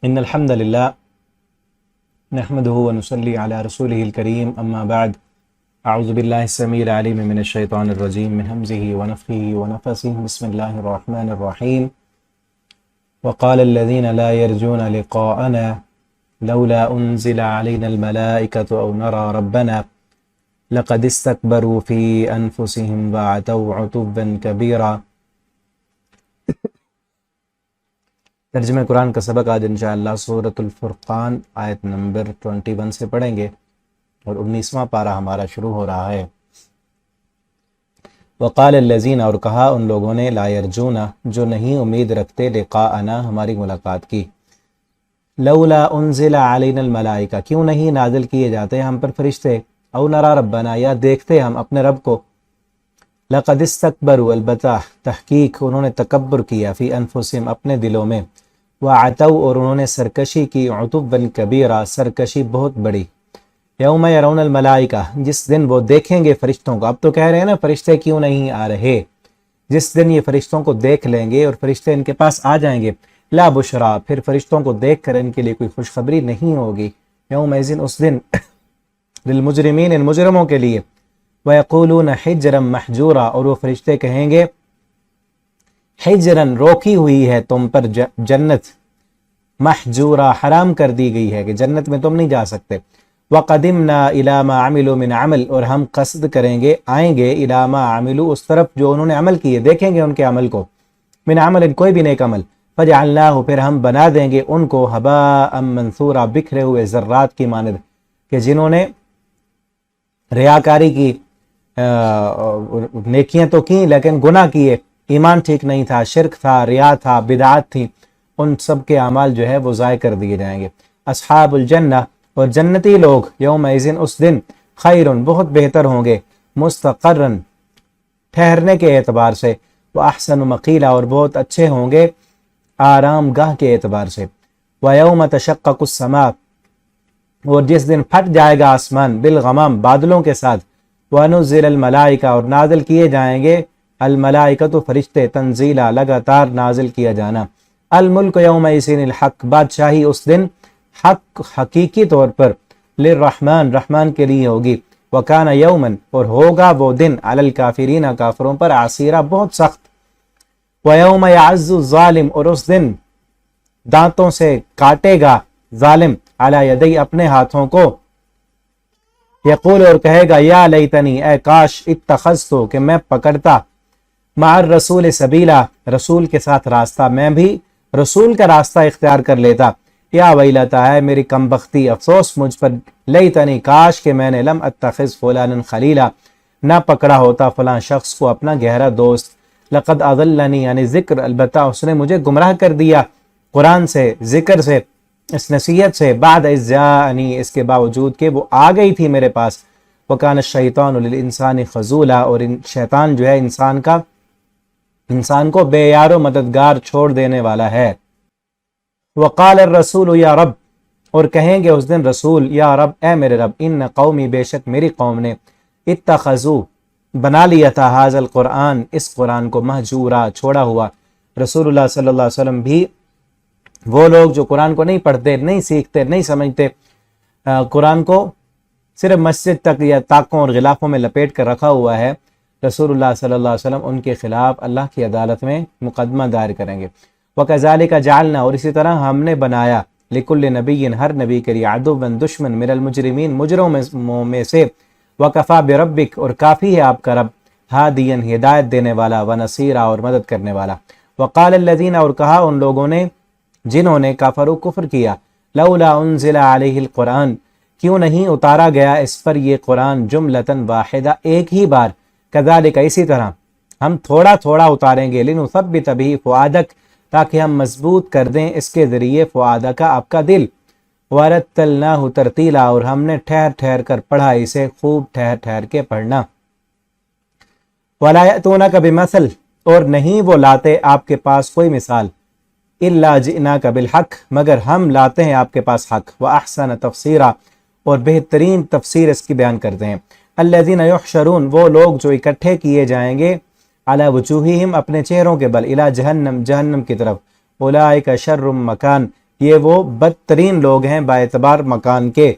إن الحمد لله نحمده ونصلي على رسوله الكريم أما بعد أعوذ بالله السميع العليم من الشيطان الرجيم من همزه ونفخه ونفثه بسم الله الرحمن الرحيم وقال الذين لا يرجون لقاءنا لولا أنزل علينا الملائكة أو نرى ربنا لقد استكبروا في أنفسهم وعتوا عتوا كبيرا۔ ترجمہ قرآن کا سبق آج انشاءاللہ سورۃ الفرقان آیت نمبر 21 سے پڑھیں گے اور 19واں پارہ ہمارا شروع ہو رہا ہے۔ وقال الذین، اور کہا ان لوگوں نے، لا یرجون، جو نہیں امید رکھتے، لقاءنا، ہماری ملاقات کی، لولا انزل علینا الملائکہ، کیوں نہیں نازل کیے جاتے ہم پر فرشتے، او نرا ربنا، یا دیکھتے ہم اپنے رب کو، لقد استکبروا، البتہ تحقیق انہوں نے تکبر کیا، فی انفسہم، اپنے دلوں میں، وعتوا، اور انہوں نے سرکشی کی، عتوا کبیرہ، سرکشی بہت بڑی، یوم یرون الملائکہ، جس دن وہ دیکھیں گے فرشتوں کو۔ اب تو کہہ رہے ہیں نا فرشتے کیوں نہیں آ رہے، جس دن یہ فرشتوں کو دیکھ لیں گے اور فرشتے ان کے پاس آ جائیں گے، لا بشرا، پھر فرشتوں کو دیکھ کر ان کے لیے کوئی خوشخبری نہیں ہوگی، یوم اذن، اس دن، للمجرمین، ان مجرموں کے لیے، وَيَقُولُونَ حِجْرًا مَحْجُورًا، اور وہ فرشتے کہیں گے حجرن، روکی ہوئی ہے تم پر جنت، محجورا، حرام کر دی گئی ہے کہ جنت میں تم نہیں جا سکتے، وَقَدِمْنَا إِلَى مَا عَمِلُوا مِنْ عَمَلٍ، اور ہم قصد کریں گے، آئیں گے، إِلَى مَا عَمِلُوا، اس طرف جو انہوں نے عمل کیے، دیکھیں گے ان کے عمل کو، من عمل، کوئی بھی نیک عمل، فَجَعَلْنَاهُ، پھر ہم بنا دیں گے ان کو، هَبَاءً مَنْثُورًا، بکھرے ہوئے ذرات کی مانند، کہ جنہوں نے ریاکاری کی، نیکیاں تو کی لیکن گناہ کیے، ایمان ٹھیک نہیں تھا، شرک تھا، ریا تھا، بدعات تھی، ان سب کے اعمال جو ہے وہ ضائع کر دیے جائیں گے۔ اصحاب الجنہ، اور جنتی لوگ، یوم اذن، اس دن، خیرن، بہت بہتر ہوں گے، مستقرن، ٹھہرنے کے اعتبار سے، واحسن مقیلا، اور بہت اچھے ہوں گے آرام گاہ کے اعتبار سے، ویوم تشقق السماء، اور جس دن پھٹ جائے گا آسمان، بالغمام، بادلوں کے ساتھ، وَنُزِّلَ الْمَلَائِكَةُ، اور نازل کیے جائیں گے الملائکۃ، فرشتے، تنزیلا، لگاتار نازل کیا جانا، الملک یومئذ الحق، بادشاہی اس دن حق، حقیقی طور پر، للرحمن، رحمان کے لیے ہوگی، وَكَانَ يَوْمًا، اور ہوگا وہ دن، علی الکافرین، کافروں پر، عسیرا، بہت سخت، وَيَوْمَ يَعَزُّ الظَّالِمُ، اور اس دن دانتوں سے کاٹے گا ظالم، علی یدی، اپنے ہاتھوں کو، یقول، اور کہے گا، یا لیتنی، اے کاش، اتخذتو، کہ میں پکڑتا، مع الرسول سبیلا، رسول کے ساتھ راستہ، میں بھی رسول کا راستہ اختیار کر لیتا، یا ویلتا، ہے میری کم بختی، افسوس مجھ پر، لیتنی، کاش کہ میں نے، لم اتخذ فلانا خلیلا، نہ پکڑا ہوتا فلاں شخص کو اپنا گہرا دوست، لقد اضلنی، یعنی ذکر، البتہ اس نے مجھے گمراہ کر دیا، قرآن سے، ذکر سے، اس نصیحت سے، بعد اذ جاءنی، اس کے باوجود کہ وہ آ گئی تھی میرے پاس، وکان الشیطان للانسان خذولا، اور شیطان جو ہے انسان کو بے یار و مددگار چھوڑ دینے والا ہے، وقال الرسول یا رب، اور کہیں گے اس دن رسول، یا رب، اے میرے رب، ان قومی، بے شک میری قوم نے، اتخذو، بنا لیا تھا، ھذا القرآن، اس قرآن کو، مہجورا، چھوڑا ہوا۔ رسول اللہ صلی اللہ علیہ وسلم بھی وہ لوگ جو قرآن کو نہیں پڑھتے، نہیں سیکھتے، نہیں سمجھتے، قرآن کو صرف مسجد تک یا طاقوں اور غلافوں میں لپیٹ کر رکھا ہوا ہے، رسول اللہ صلی اللہ علیہ وسلم ان کے خلاف اللہ کی عدالت میں مقدمہ دائر کریں گے۔ وَكَذَلِكَ جَعَلْنَا، اور اسی طرح ہم نے بنایا، لِكُلِّ نَبِيٍّ، ہر نبی کے لیے، عَدُوًّا، دشمن، مِنَ الْمُجْرِمِينَ، مجرموں میں سے، وَكَفَى بِرَبِّكَ، اور کافی ہے آپ کا رب، ہادیًا، ہدایت دینے والا، وَنَصِيرًا، اور مدد کرنے والا۔ وَقَالَ الَّذِينَ، اور کہا ان لوگوں نے جنہوں نے کفروا، کفر کیا، لولا انزل علیہ القرآن، کیوں نہیں اتارا گیا اس پر یہ قرآن، جملۃ واحدہ، ایک ہی بار، کذالک، اسی طرح، ہم تھوڑا تھوڑا اتاریں گے، لنثبت بہ فؤادک، تاکہ ہم مضبوط کر دیں اس کے ذریعے، فؤادک، آپ کا دل، ورتلناہ ترتیلا، اور ہم نے ٹھہر ٹھہر کر پڑھا اسے، خوب ٹھہر ٹھہر کے پڑھنا، ولا یأتونک بمثل، اور نہیں وہ لاتے آپ کے پاس کوئی مثال، الا جئناک بالحق، مگر ہم لاتے ہیں آپ کے پاس حق، واحسن تفسیرا، اور بہترین تفسیر اس کی بیان کرتے ہیں، الذین یحشرون، وہ لوگ جو اکٹھے کیے جائیں گے، علی وجوہہم، اپنے چہروں کے بل، الی جہنم، جہنم کی طرف، اولئک شر مکان، یہ وہ بدترین لوگ ہیں باعتبار مکان کے،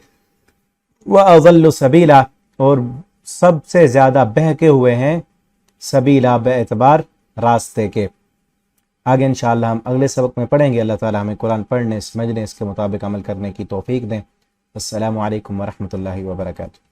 وَأَضَلُّ سَبِيلًا، اور سب سے زیادہ بہکے ہوئے ہیں سبیلا، باعتبار راستے کے۔ آگے انشاءاللہ ہم اگلے سبق میں پڑھیں گے۔ اللہ تعالیٰ ہمیں قرآن پڑھنے، سمجھنے، اس کے مطابق عمل کرنے کی توفیق دیں۔ السلام علیکم ورحمۃ اللہ وبرکاتہ۔